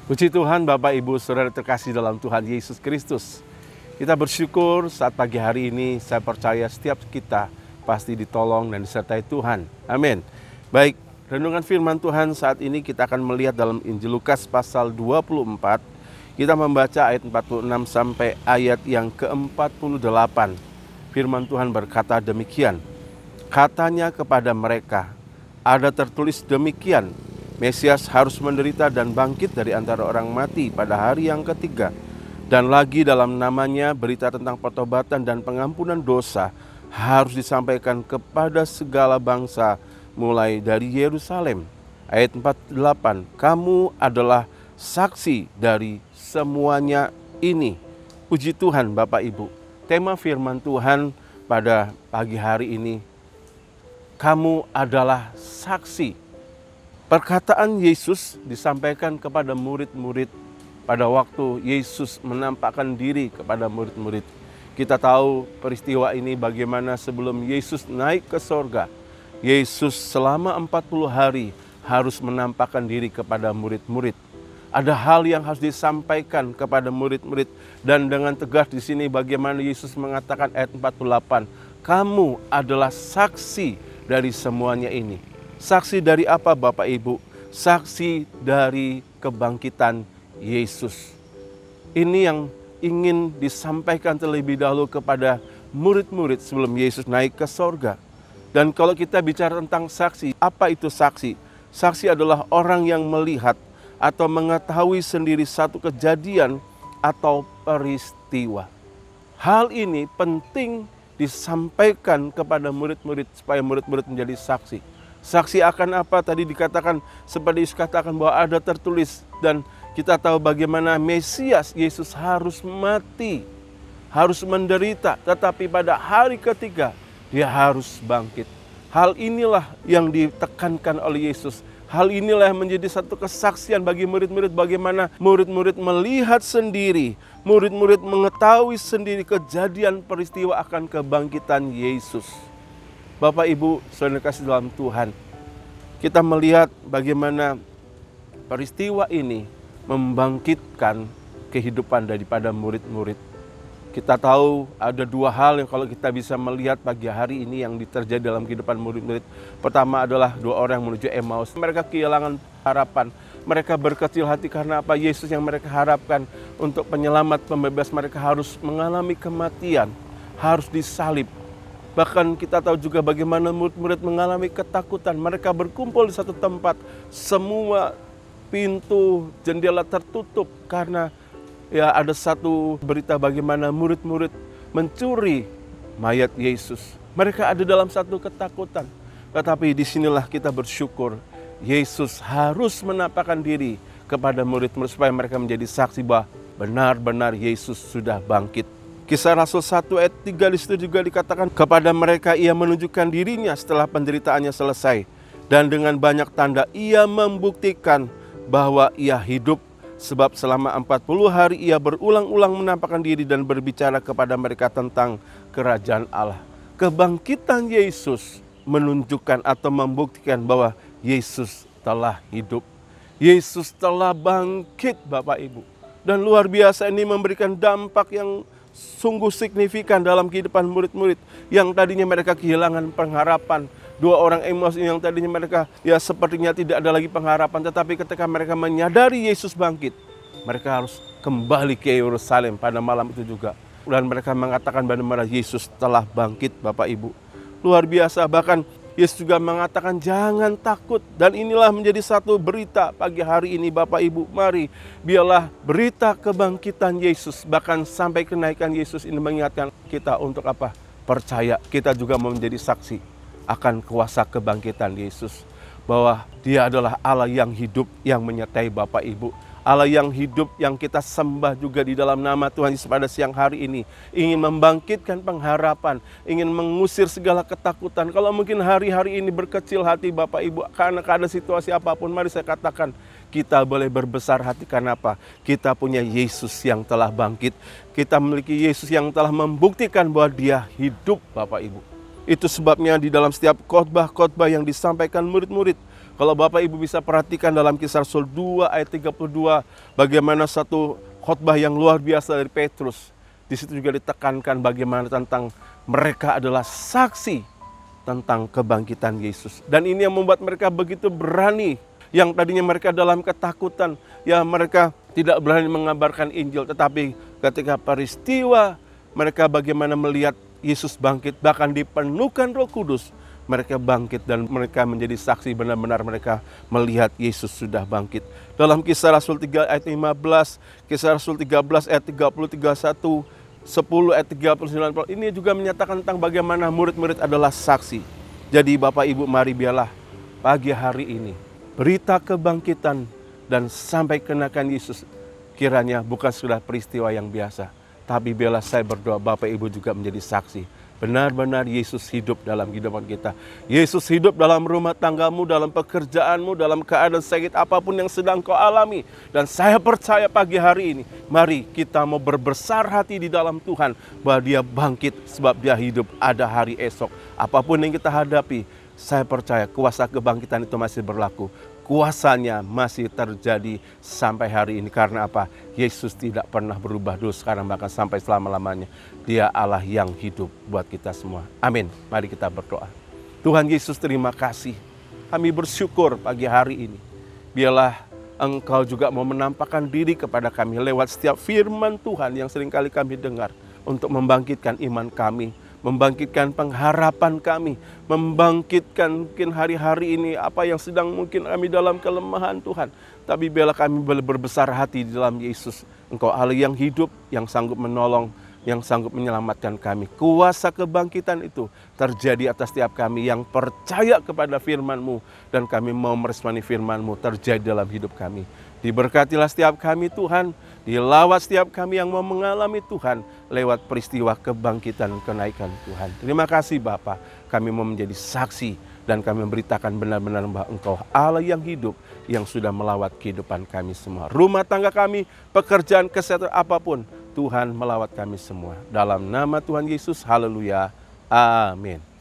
Puji Tuhan Bapak Ibu Saudara terkasih dalam Tuhan Yesus Kristus. Kita bersyukur saat pagi hari ini saya percaya setiap kita pasti ditolong dan disertai Tuhan. Amin. Baik, renungan firman Tuhan saat ini kita akan melihat dalam Injil Lukas pasal 24. Kita membaca ayat 46 sampai ayat yang ke-48. Firman Tuhan berkata demikian. Katanya kepada mereka, ada tertulis demikian, Mesias harus menderita dan bangkit dari antara orang mati pada hari yang ketiga. Dan lagi dalam namanya berita tentang pertobatan dan pengampunan dosa harus disampaikan kepada segala bangsa mulai dari Yerusalem. Ayat 48, kamu adalah saksi dari semuanya ini. Puji Tuhan Bapak Ibu. Tema firman Tuhan pada pagi hari ini, kamu adalah saksi. Perkataan Yesus disampaikan kepada murid-murid pada waktu Yesus menampakkan diri kepada murid-murid. Kita tahu peristiwa ini bagaimana sebelum Yesus naik ke sorga. Yesus selama 40 hari harus menampakkan diri kepada murid-murid. Ada hal yang harus disampaikan kepada murid-murid. Dan dengan tegas di sini bagaimana Yesus mengatakan ayat 48. Kamu adalah saksi dari semuanya ini. Saksi dari apa Bapak Ibu? Saksi dari kebangkitan Yesus. Ini yang ingin disampaikan terlebih dahulu kepada murid-murid sebelum Yesus naik ke sorga. Dan kalau kita bicara tentang saksi, apa itu saksi? Saksi adalah orang yang melihat atau mengetahui sendiri satu kejadian atau peristiwa. Hal ini penting disampaikan kepada murid-murid supaya murid-murid menjadi saksi. Saksi akan apa? Tadi dikatakan, seperti dikatakan bahwa ada tertulis. Dan kita tahu bagaimana Mesias, Yesus harus mati. Harus menderita. Tetapi pada hari ketiga, dia harus bangkit. Hal inilah yang ditekankan oleh Yesus. Hal inilah yang menjadi satu kesaksian bagi murid-murid. Bagaimana murid-murid melihat sendiri. Murid-murid mengetahui sendiri kejadian peristiwa akan kebangkitan Yesus. Bapak Ibu saudara kasih dalam Tuhan, kita melihat bagaimana peristiwa ini membangkitkan kehidupan daripada murid-murid. Kita tahu ada dua hal yang kalau kita bisa melihat pagi hari ini yang terjadi dalam kehidupan murid-murid. Pertama adalah dua orang yang menuju Emmaus. Mereka kehilangan harapan. Mereka berkecil hati karena apa? Yesus yang mereka harapkan untuk penyelamat, pembebas mereka harus mengalami kematian, harus disalib. Bahkan kita tahu juga bagaimana murid-murid mengalami ketakutan. Mereka berkumpul di satu tempat, semua pintu, jendela tertutup karena ya ada satu berita bagaimana murid-murid mencuri mayat Yesus. Mereka ada dalam satu ketakutan. Tetapi disinilah kita bersyukur, Yesus harus menampakkan diri kepada murid-murid supaya mereka menjadi saksi bahwa benar-benar Yesus sudah bangkit. Kisah Rasul 1 ayat 3 di situ juga dikatakan kepada mereka ia menunjukkan dirinya setelah penderitaannya selesai. Dan dengan banyak tanda ia membuktikan bahwa ia hidup. Sebab selama 40 hari ia berulang-ulang menampakkan diri dan berbicara kepada mereka tentang kerajaan Allah. Kebangkitan Yesus menunjukkan atau membuktikan bahwa Yesus telah hidup. Yesus telah bangkit Bapak Ibu. Dan luar biasa ini memberikan dampak yang sungguh signifikan dalam kehidupan murid-murid yang tadinya mereka kehilangan pengharapan. Dua orang Emmaus yang tadinya mereka ya sepertinya tidak ada lagi pengharapan, tetapi ketika mereka menyadari Yesus bangkit, mereka harus kembali ke Yerusalem pada malam itu juga. Dan mereka mengatakan benar-benar Yesus telah bangkit Bapak Ibu. Luar biasa, bahkan Yesus juga mengatakan jangan takut. Dan inilah menjadi satu berita pagi hari ini Bapak Ibu. Mari biarlah berita kebangkitan Yesus. Bahkan sampai kenaikan Yesus ini mengingatkan kita untuk apa? Percaya. Kita juga mau menjadi saksi akan kuasa kebangkitan Yesus. Bahwa dia adalah Allah yang hidup yang menyertai Bapak Ibu. Allah yang hidup yang kita sembah juga di dalam nama Tuhan Yesus pada siang hari ini. Ingin membangkitkan pengharapan, ingin mengusir segala ketakutan. Kalau mungkin hari-hari ini berkecil hati Bapak Ibu, karena ada situasi apapun, mari saya katakan, kita boleh berbesar hati karena apa? Kita punya Yesus yang telah bangkit. Kita memiliki Yesus yang telah membuktikan bahwa dia hidup Bapak Ibu. Itu sebabnya di dalam setiap khotbah-khotbah yang disampaikan murid-murid, Kalau Bapak Ibu bisa perhatikan dalam Kisah Rasul 2 ayat 32, bagaimana satu khotbah yang luar biasa dari Petrus. Di situ juga ditekankan bagaimana tentang mereka adalah saksi tentang kebangkitan Yesus. Dan ini yang membuat mereka begitu berani. Yang tadinya mereka dalam ketakutan, ya mereka tidak berani mengabarkan Injil. Tetapi ketika peristiwa mereka bagaimana melihat Yesus bangkit, bahkan dipenuhkan Roh Kudus, mereka bangkit dan mereka menjadi saksi benar-benar mereka melihat Yesus sudah bangkit. Dalam Kisah Rasul 3 ayat 15, Kisah Rasul 13 ayat 30, 31, 10 ayat 39, ini juga menyatakan tentang bagaimana murid-murid adalah saksi. Jadi Bapak Ibu, mari biarlah pagi hari ini berita kebangkitan dan sampai kenakan Yesus kiranya bukan sudah peristiwa yang biasa, tapi biarlah saya berdoa Bapak Ibu juga menjadi saksi. Benar-benar Yesus hidup dalam kehidupan kita. Yesus hidup dalam rumah tanggamu, dalam pekerjaanmu, dalam keadaan sakit apapun yang sedang kau alami. Dan saya percaya pagi hari ini, mari kita mau berbesar hati di dalam Tuhan, bahwa Dia bangkit sebab Dia hidup, ada hari esok. Apapun yang kita hadapi, saya percaya kuasa kebangkitan itu masih berlaku. Kuasanya masih terjadi sampai hari ini. Karena apa? Yesus tidak pernah berubah dulu, sekarang bahkan sampai selama-lamanya. Dia Allah yang hidup buat kita semua. Amin. Mari kita berdoa. Tuhan Yesus, terima kasih. Kami bersyukur pagi hari ini. Biarlah Engkau juga mau menampakkan diri kepada kami lewat setiap firman Tuhan yang seringkali kami dengar. Untuk membangkitkan iman kami, membangkitkan pengharapan kami, membangkitkan mungkin hari-hari ini apa yang sedang mungkin kami dalam kelemahan Tuhan. Tapi biarlah kami boleh berbesar hati di dalam Yesus. Engkau Allah yang hidup, yang sanggup menolong, yang sanggup menyelamatkan kami. Kuasa kebangkitan itu terjadi atas setiap kami yang percaya kepada firman-Mu. Dan kami mau meresponi firman-Mu terjadi dalam hidup kami. Diberkatilah setiap kami Tuhan, dilawat setiap kami yang mau mengalami Tuhan lewat peristiwa kebangkitan dan kenaikan Tuhan. Terima kasih Bapa, kami mau menjadi saksi dan kami memberitakan benar-benar bahwa Engkau Allah yang hidup yang sudah melawat kehidupan kami semua. Rumah tangga kami, pekerjaan, kesehatan apapun, Tuhan melawat kami semua. Dalam nama Tuhan Yesus, haleluya, amin.